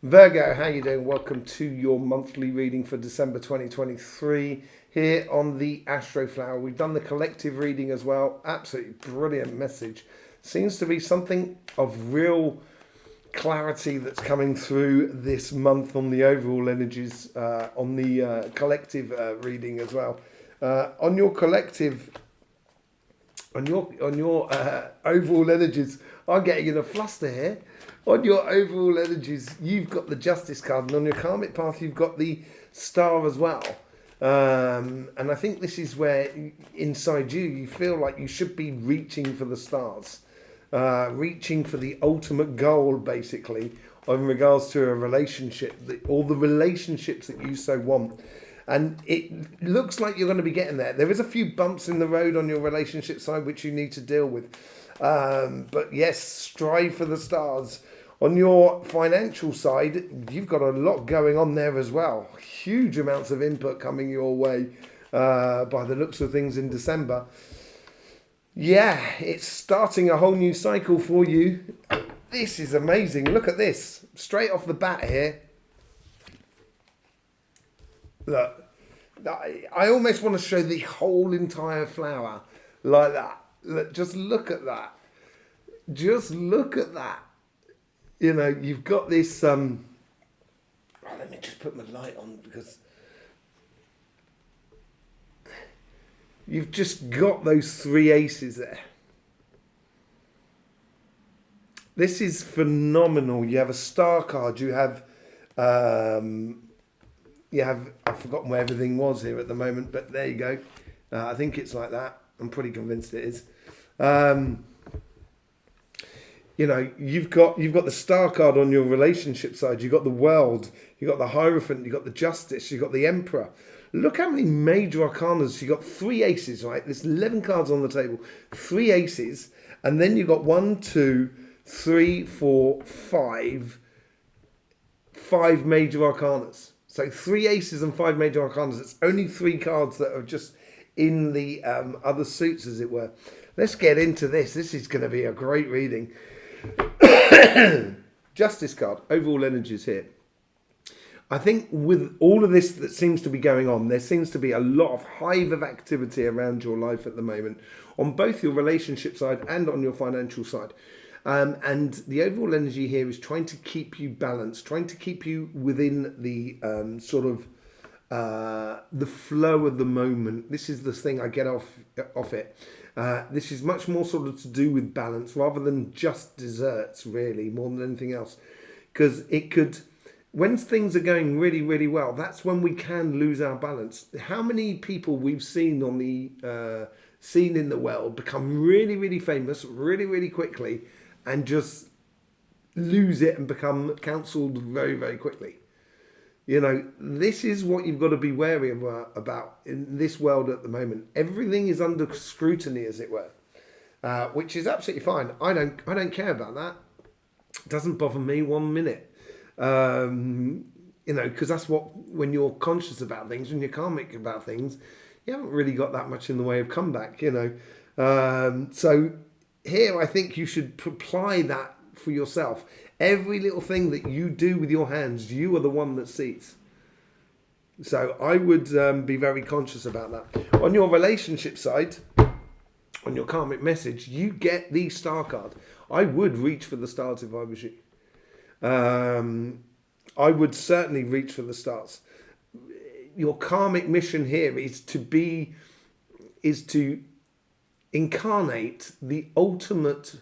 Virgo, how you doing? Welcome to your monthly reading for December 2023 here on the Astroflower. We've done the collective reading as well. Absolutely brilliant message. Seems to be something of real clarity that's coming through this month on the overall energies, on the collective reading as well. On your collective, on your overall energies, I'm getting in a fluster here. On your overall energies, you've got the Justice card, and on your karmic path, you've got the Star as well. And I think this is where inside you feel like you should be reaching for the stars, reaching for the ultimate goal, basically, in regards to a relationship, all the relationships that you so want. And it looks like you're going to be getting there. There is a few bumps in the road on your relationship side which you need to deal with. But yes, strive for the stars. On your financial side, you've got a lot going on there as well. Huge amounts of input coming your way by the looks of things in December. Yeah, it's starting a whole new cycle for you. This is amazing. Look at this. Straight off the bat here. Look, I almost want to show the whole entire flower like that. Look, just look at that. Just look at that. You know, you've got this... let me just put my light on because... You've just got those three aces there. This is phenomenal. You have a star card. You have... I've forgotten where everything was here at the moment, but there you go. I think it's like that. I'm pretty convinced it is. You know, you've got the star card on your relationship side. You've got the world. You've got the Hierophant. You've got the Justice. You've got the Emperor. Look how many major arcanas. You've got three aces, right? There's 11 cards on the table. Three aces. And then you've got 1, 2, 3, 4, 5. 5 major arcanas. So 3 aces and 5 major arcanas. It's only 3 cards that are just in the other suits, as it were. Let's get into this. This is going to be a great reading. Justice card, overall energies here. I think with all of this that seems to be going on, there seems to be a lot of hive of activity around your life at the moment, on both your relationship side and on your financial side. And the overall energy here is trying to keep you balanced, trying to keep you within the the flow of the moment. This is the thing I get off it. This is much more sort of to do with balance rather than just desserts, really, more than anything else. Because it could, when things are going really, really well, that's when we can lose our balance. How many people we've seen on the scene in the world become really, really famous really, really quickly and just lose it and become cancelled very, very quickly. You know, this is what you've got to be wary about in this world at the moment. Everything is under scrutiny, as it were, which is absolutely fine. I don't care about that. It doesn't bother me 1 minute. You know, because that's what, when you're conscious about things, when you're karmic about things, you haven't really got that much in the way of comeback, you know. So here I think you should apply that for yourself. Every little thing that you do with your hands, you are the one that sees. So I would be very conscious about that. On your relationship side, on your karmic message, you get the star card. I would reach for the stars if I was you. I would certainly reach for the stars. Your karmic mission here is to incarnate the ultimate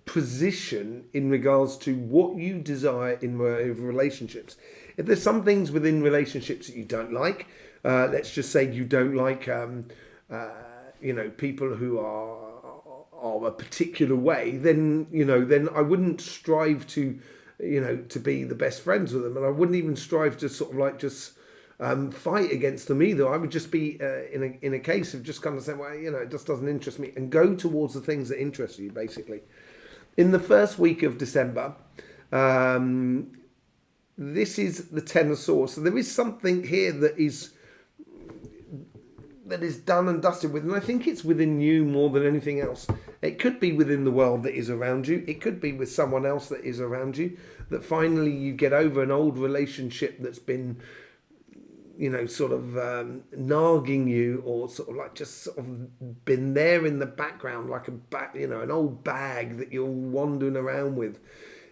position in regards to what you desire in relationships. If there's some things within relationships that you don't like, let's just say you don't like, you know, people who are a particular way, then I wouldn't strive to, you know, to be the best friends with them, and I wouldn't even strive to sort of like just fight against them either. I would just be in a case of just kind of saying, well, you know, it just doesn't interest me, and go towards the things that interest you, basically. In the first week of December, this is the Ten of Swords. So there is something here that is that is done and dusted with. And I think it's within you more than anything else. It could be within the world that is around you. It could be with someone else that is around you. That finally you get over an old relationship that's been, sort of nagging you, or sort of like just sort of been there in the background, like an old bag that you're wandering around with.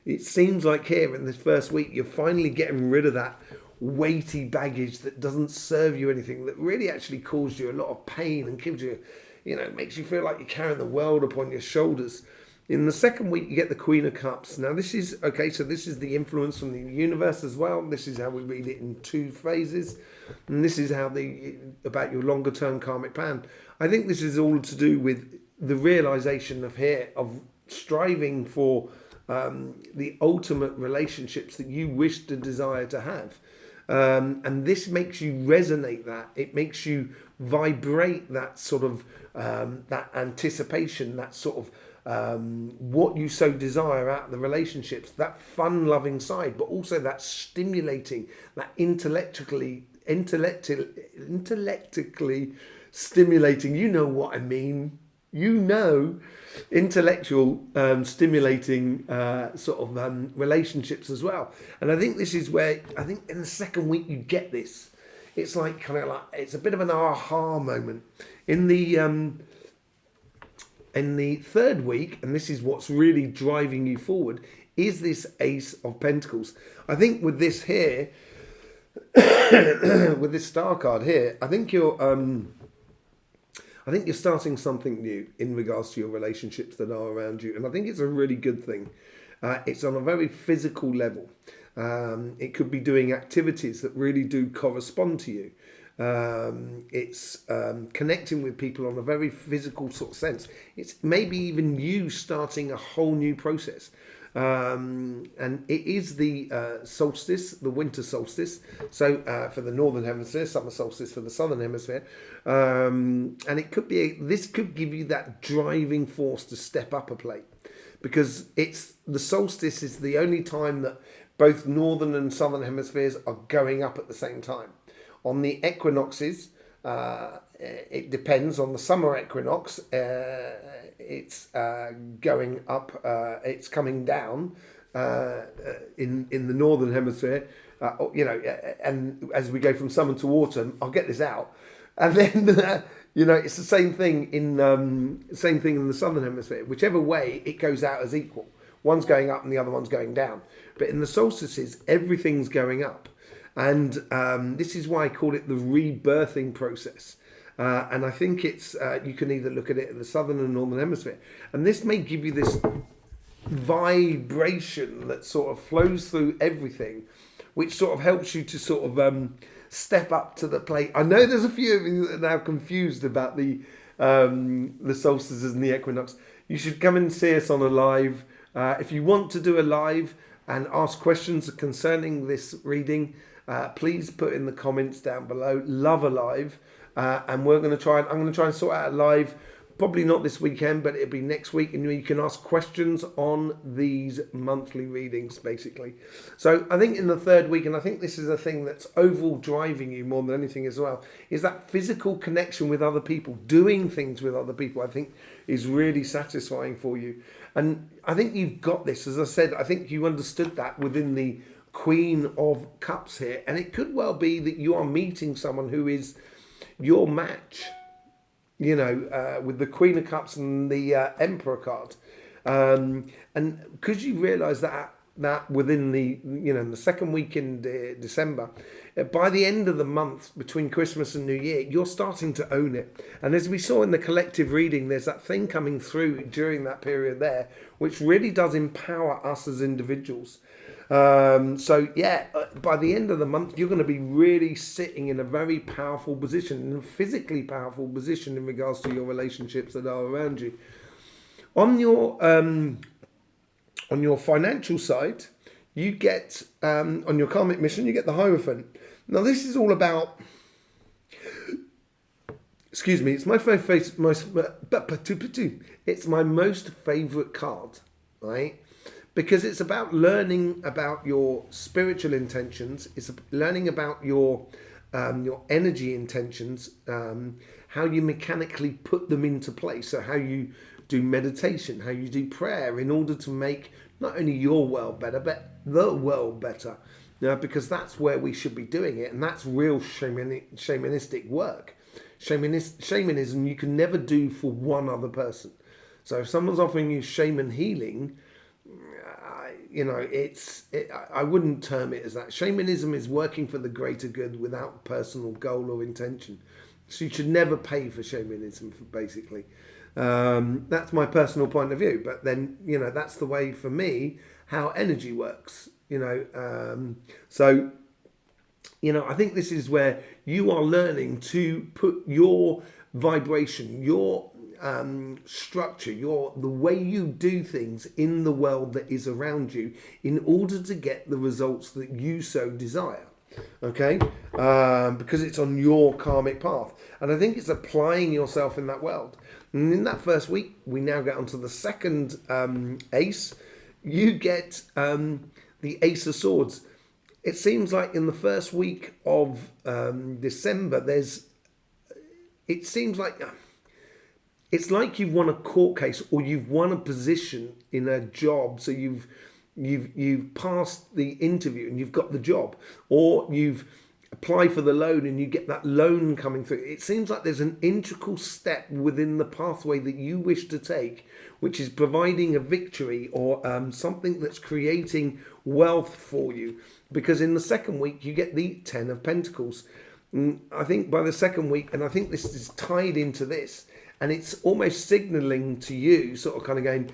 It seems like here in this first week, you're finally getting rid of that weighty baggage that doesn't serve you anything, that really actually caused you a lot of pain and gives you, makes you feel like you're carrying the world upon your shoulders. In the second week, you get the Queen of Cups. Now, this is, so this is the influence from the universe as well. This is how we read it in 2 phases. And this is how about your longer term karmic plan. I think this is all to do with the realization of striving for the ultimate relationships that you wish to desire to have. And this makes you resonate that. It makes you vibrate that sort of, that anticipation, that sort of, what you so desire out of the relationships, that fun-loving side, but also that stimulating, that intellectually stimulating, you know what I mean, intellectual stimulating sort of relationships as well. And I think this is where, I think in the second week you get this. It's like it's a bit of an aha moment. In the third week, and this is what's really driving you forward, is this Ace of Pentacles. I think with this here, with this star card here, I think you're starting something new in regards to your relationships that are around you, and I think it's a really good thing. It's on a very physical level. It could be doing activities that really do correspond to you. It's connecting with people on a very physical sort of sense. It's maybe even you starting a whole new process. And it is the solstice, the winter solstice. So for the northern hemisphere, summer solstice for the southern hemisphere. And it could be, this could give you that driving force to step up a plate, because the solstice is the only time that both northern and southern hemispheres are going up at the same time. On the equinoxes, it depends. On the summer equinox, it's going up, it's coming down in the northern hemisphere, and as we go from summer to autumn, I'll get this out. And then, it's the same thing in the southern hemisphere. Whichever way, it goes out as equal. One's going up and the other one's going down. But in the solstices, everything's going up. And this is why I call it the rebirthing process. And I think it's, you can either look at it in the southern and northern hemisphere. And this may give you this vibration that sort of flows through everything, which sort of helps you to sort of step up to the plate. I know there's a few of you that are now confused about the solstices and the equinox. You should come and see us on a live. If you want to do a live and ask questions concerning this reading, please put in the comments down below. Love a live, and I'm going to try and sort out a live, probably not this weekend, but it'll be next week, and you can ask questions on these monthly readings, basically. So I think in the third week, and I think this is a thing that's overall driving you more than anything as well, is that physical connection with other people, doing things with other people, I think is really satisfying for you. And I think you've got this. As I said, I think you understood that within the Queen of Cups here, and it could well be that you are meeting someone who is your match, with the Queen of Cups and the Emperor card, and because you realise that within the the second week in December, by the end of the month between Christmas and New Year, you're starting to own it. And as we saw in the collective reading, there's that thing coming through during that period there, which really does empower us as individuals. So yeah, by the end of the month, you're going to be really sitting in a very powerful position, a physically powerful position in regards to your relationships that are around you. On your financial side, you get, on your karmic mission, you get the Hierophant. Now this is all about, excuse me, it's my most favourite card, right? Because it's about learning about your spiritual intentions. It's learning about your your energy intentions, how you mechanically put them into place. So how you do meditation, how you do prayer in order to make not only your world better, but the world better. Because that's where we should be doing it. And that's real shamanistic work. Shamanism you can never do for one other person. So if someone's offering you shaman healing, I wouldn't term it as that. Shamanism is working for the greater good without personal goal or intention. So you should never pay for shamanism, basically. That's my personal point of view. But then, that's the way for me how energy works. I think this is where you are learning to put your vibration, your structure, the way you do things in the world that is around you in order to get the results that you so desire. Okay? Because it's on your karmic path. And I think it's applying yourself in that world. And in that first week, we now get onto the second ace. You get the Ace of Swords. It seems like in the first week of December, it's like you've won a court case or you've won a position in a job. So you've passed the interview and you've got the job, or you've applied for the loan and you get that loan coming through. It seems like there's an integral step within the pathway that you wish to take, which is providing a victory or something that's creating wealth for you. Because in the second week, you get the 10 of Pentacles. I think by the second week, and I think this is tied into this, and it's almost signaling to you, sort of kind of going,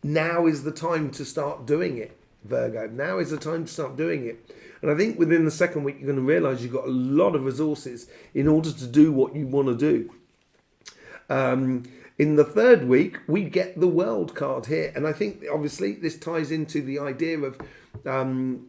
now is the time to start doing it, Virgo. Now is the time to start doing it. And I think within the second week, you're going to realize you've got a lot of resources in order to do what you want to do. In the third week, we get the World card here. And I think, obviously, this ties into the idea of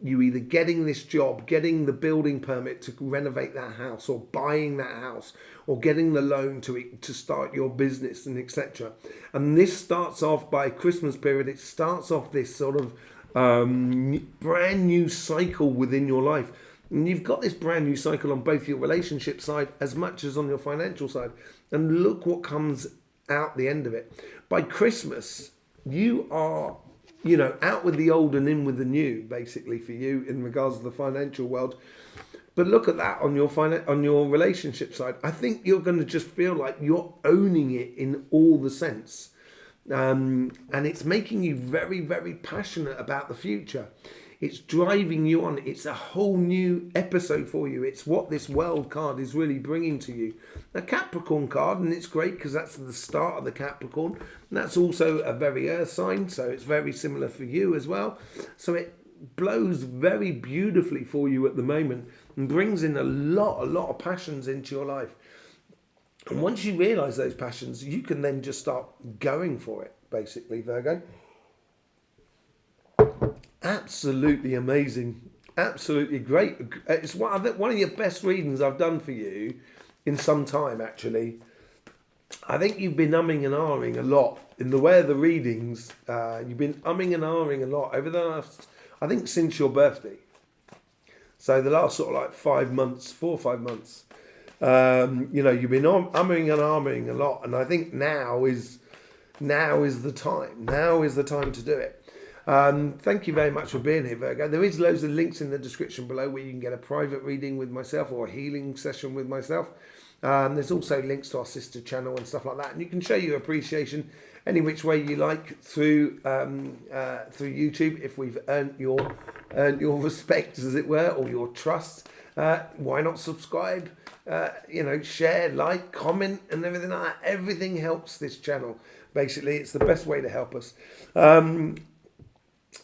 you either getting this job, getting the building permit to renovate that house, or buying that house, or getting the loan to start your business, and etc. And this starts off by Christmas period. It starts off this sort of brand new cycle within your life. And you've got this brand new cycle on both your relationship side as much as on your financial side. And look what comes out the end of it. By Christmas, you are, out with the old and in with the new, basically, for you in regards to the financial world. But look at that on your relationship side. I think you're going to just feel like you're owning it in all the sense. And it's making you very, very passionate about the future. It's driving you on. It's a whole new episode for you. It's what this World card is really bringing to you. A Capricorn card, and it's great because that's the start of the Capricorn. And that's also a very earth sign, so it's very similar for you as well. So it blows very beautifully for you at the moment and brings in a lot of passions into your life. And once you realise those passions, you can then just start going for it, basically, Virgo. Absolutely amazing. Absolutely great. It's one of your best readings I've done for you in some time, actually. I think you've been umming and ahhing a lot in the way of the readings. You've been umming and ahhing a lot over the last, I think, since your birthday. So the last sort of like 4 or 5 months. You've been umming and ahhing a lot, and I think now is the time. Now is the time to do it. Thank you very much for being here, Virgo. There is loads of links in the description below where you can get a private reading with myself or a healing session with myself. There's also links to our sister channel and stuff like that, and you can show your appreciation any which way you like through YouTube. If we've earned your respect, as it were, or your trust, why not subscribe? Share, like, comment, and everything like that. Everything helps this channel. Basically, it's the best way to help us.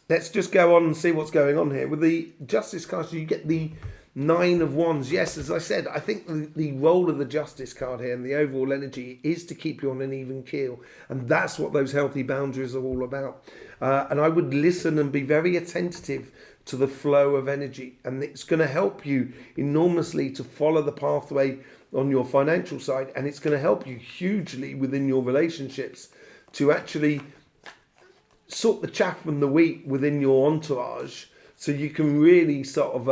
Let's just go on and see what's going on here. With the Justice card, you get the 9 of Wands. Yes, as I said, I think the role of the Justice card here and the overall energy is to keep you on an even keel. And that's what those healthy boundaries are all about. And I would listen and be very attentive to the flow of energy. And it's going to help you enormously to follow the pathway on your financial side. And it's going to help you hugely within your relationships to actually sort the chaff from the wheat within your entourage, so you can really sort of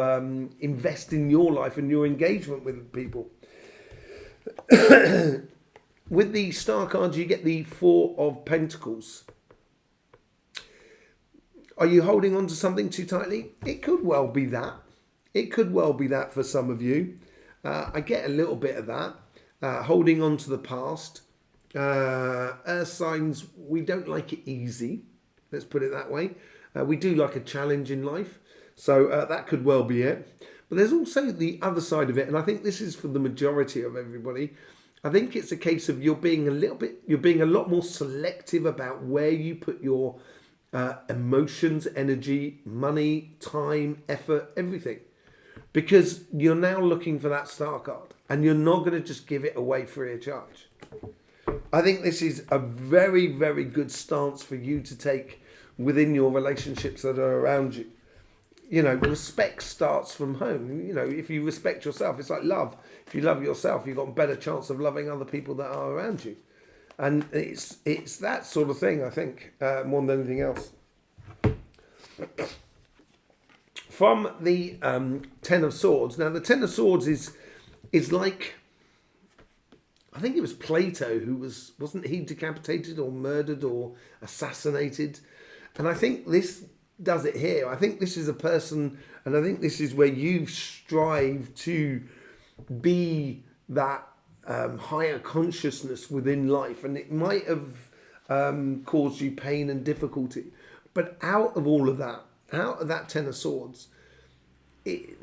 invest in your life and your engagement with people. With the star cards, you get the Four of Pentacles. Are you holding on to something too tightly? It could well be that. It could well be that for some of you. I get a little bit of that. Holding on to the past. Earth signs, we don't like it easy. Let's put it that way. We do like a challenge in life. So that could well be it. But there's also the other side of it. And I think this is for the majority of everybody. I think it's a case of you're being a lot more selective about where you put your emotions, energy, money, time, effort, everything. Because you're now looking for that star card. And you're not going to just give it away free of charge. I think this is a very, very good stance for you to take within your relationships that are around you. You know, respect starts from home. You know, if you respect yourself, it's like love. If you love yourself, you've got a better chance of loving other people that are around you. And it's that sort of thing, I think, more than anything else. From the Ten of Swords. Now, the Ten of Swords is like, I think it was Plato who wasn't he decapitated or murdered or assassinated? And I think this does it here. I think this is a person, and I think this is where you strive to be that higher consciousness within life, and it might have caused you pain and difficulty. But out of all of that, out of that Ten of Swords,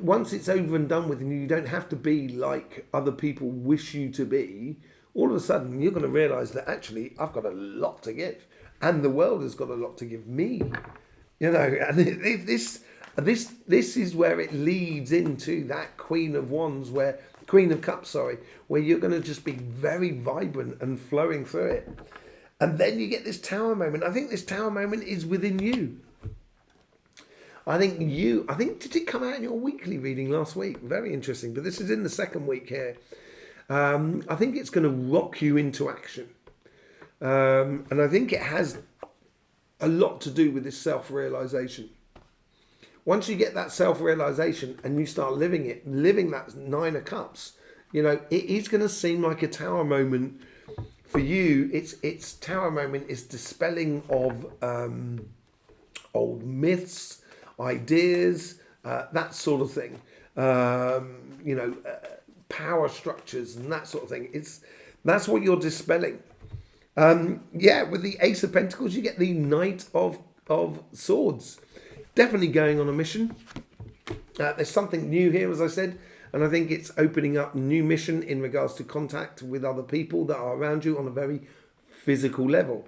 once it's over and done with and you don't have to be like other people wish you to be, all of a sudden you're going to realise that actually I've got a lot to give and the world has got a lot to give me. You know, and this is where it leads into that Queen of Cups, where you're going to just be very vibrant and flowing through it. And then you get this Tower moment. I think this Tower moment is within you. I think did it come out in your weekly reading last week? Very interesting. But this is in the second week here. I think it's going to rock you into action. And I think it has a lot to do with this self-realization. Once you get that self-realization and you start living that Nine of Cups, you know, it is going to seem like a Tower moment for you. It's Tower moment is dispelling of old myths, ideas, that sort of thing. You know, power structures and that sort of thing. That's what you're dispelling. With the Ace of Pentacles, you get the Knight of Swords. Definitely going on a mission. There's something new here, as I said, and I think it's opening up new mission in regards to contact with other people that are around you on a very physical level.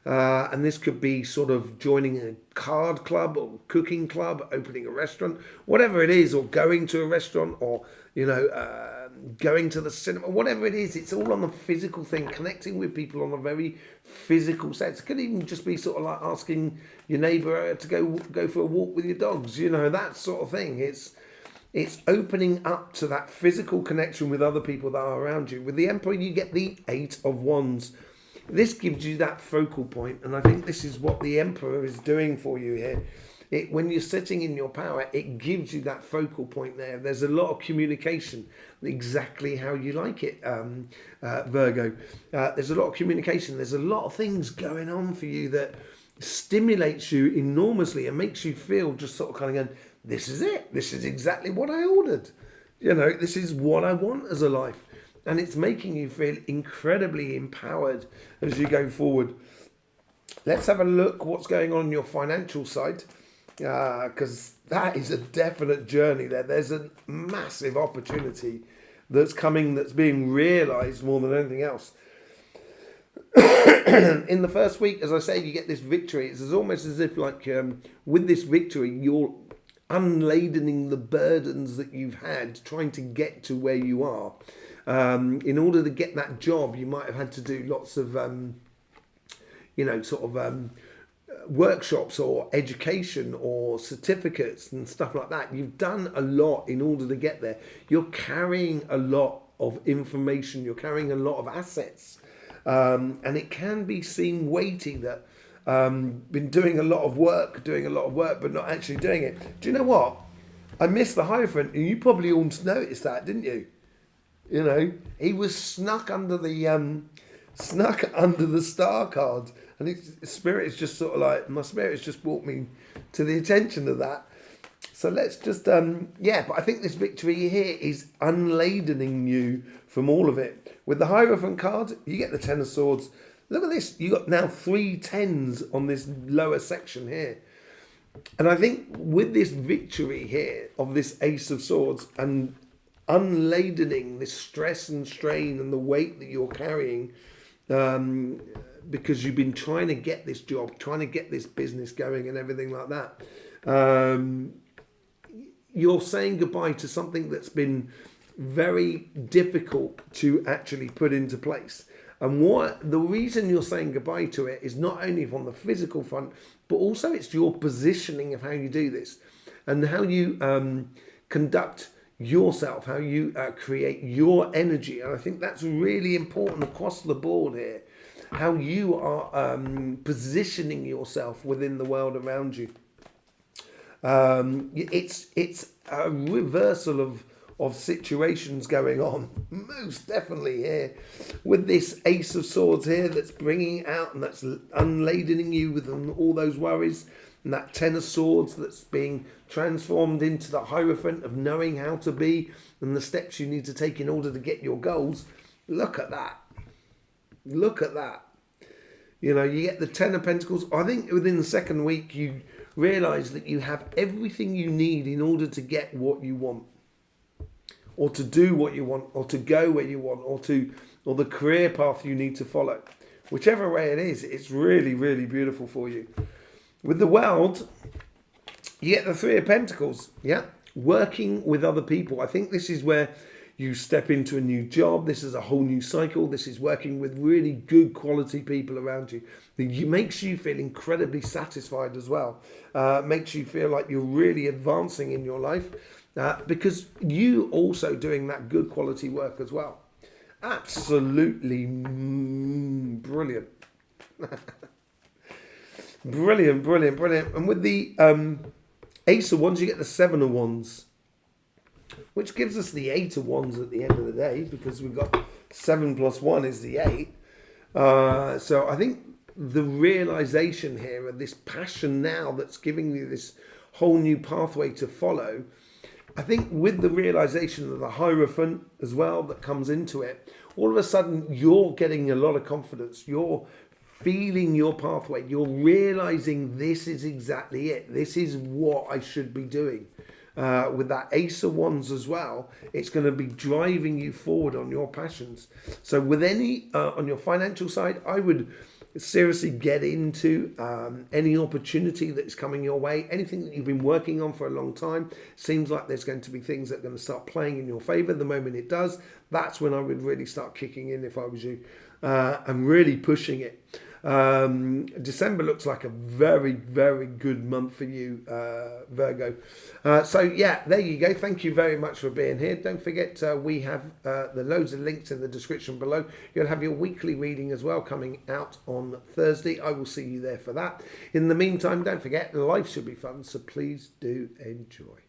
And this could be sort of joining a card club or cooking club, opening a restaurant, whatever it is, or going to a restaurant, or, you know, going to the cinema, whatever it is. It's all on the physical thing, connecting with people on a very physical sense. It could even just be sort of like asking your neighbour to go for a walk with your dogs, you know, that sort of thing. It's opening up to that physical connection with other people that are around you. With the Emperor, you get the Eight of Wands. This gives you that focal point, and I think this is what the Emperor is doing for you here. When you're sitting in your power, it gives you that focal point there. There's a lot of communication, exactly how you like it, Virgo. There's a lot of communication. There's a lot of things going on for you that stimulates you enormously and makes you feel just sort of kind of going, this is it. This is exactly what I ordered. You know, this is what I want as a life. And it's making you feel incredibly empowered as you go forward. Let's have a look what's going on your financial side, because that is a definite journey there. There's a massive opportunity that's coming, that's being realised more than anything else. In the first week, as I say, you get this victory. It's almost as if, like, with this victory, you're unladening the burdens that you've had trying to get to where you are. In order to get that job, you might have had to do lots of, workshops or education or certificates and stuff like that. You've done a lot in order to get there. You're carrying a lot of information. You're carrying a lot of assets. And it can be seen weighty that been doing a lot of work, but not actually doing it. Do you know what? I missed the Hierophant, and you probably all noticed that, didn't you? You know, he was snuck under the star card, and spirit is just sort of like, my spirit has just brought me to the attention of that. So let's just but I think this victory here is unladening you from all of it. With the Hierophant card, you get the Ten of Swords. Look at this, you got now 3 tens on this lower section here. And I think with this victory here of this Ace of Swords and unladening this stress and strain and the weight that you're carrying, because you've been trying to get this job, trying to get this business going and everything like that, you're saying goodbye to something that's been very difficult to actually put into place. And the reason you're saying goodbye to it is not only from the physical front, but also it's your positioning of how you do this and how you conduct yourself, how you create your energy. And I think that's really important across the board here, how you are positioning yourself within the world around you. It's a reversal of situations going on, most definitely here, with this Ace of Swords here that's bringing out and that's unladening you with all those worries, and that Ten of Swords that's being transformed into the Hierophant of knowing how to be and the steps you need to take in order to get your goals. Look at that. Look at that. You know, you get the Ten of Pentacles. I think within the second week you realise that you have everything you need in order to get what you want, or to do what you want, or to go where you want, or the career path you need to follow. Whichever way it is, it's really, really beautiful for you. With the World, you get the Three of Pentacles, yeah? Working with other people. I think this is where you step into a new job. This is a whole new cycle. This is working with really good quality people around you. It makes you feel incredibly satisfied as well. Makes you feel like you're really advancing in your life because you also doing that good quality work as well. Absolutely brilliant. Brilliant, brilliant, brilliant. And with the Ace of Wands, you get the Seven of Wands, which gives us the Eight of Wands at the end of the day, because we've got 7 plus 1 is the 8. So I think the realization here of this passion now that's giving you this whole new pathway to follow, I think with the realization of the Hierophant as well that comes into it, all of a sudden you're getting a lot of confidence. You're feeling your pathway. You're realizing this is exactly it. This is what I should be doing. With that Ace of Wands as well, it's going to be driving you forward on your passions. So with any, on your financial side, I would seriously get into any opportunity that's coming your way, anything that you've been working on for a long time. Seems like there's going to be things that are going to start playing in your favor. The moment it does, that's when I would really start kicking in if I was you, and really pushing it. December looks like a very, very good month for you, Virgo. So yeah, there you go. Thank you very much for being here. Don't forget, we have the loads of links in the description below. You'll have your weekly reading as well coming out on Thursday. I will see you there for that. In the meantime, don't forget, life should be fun, so please do enjoy.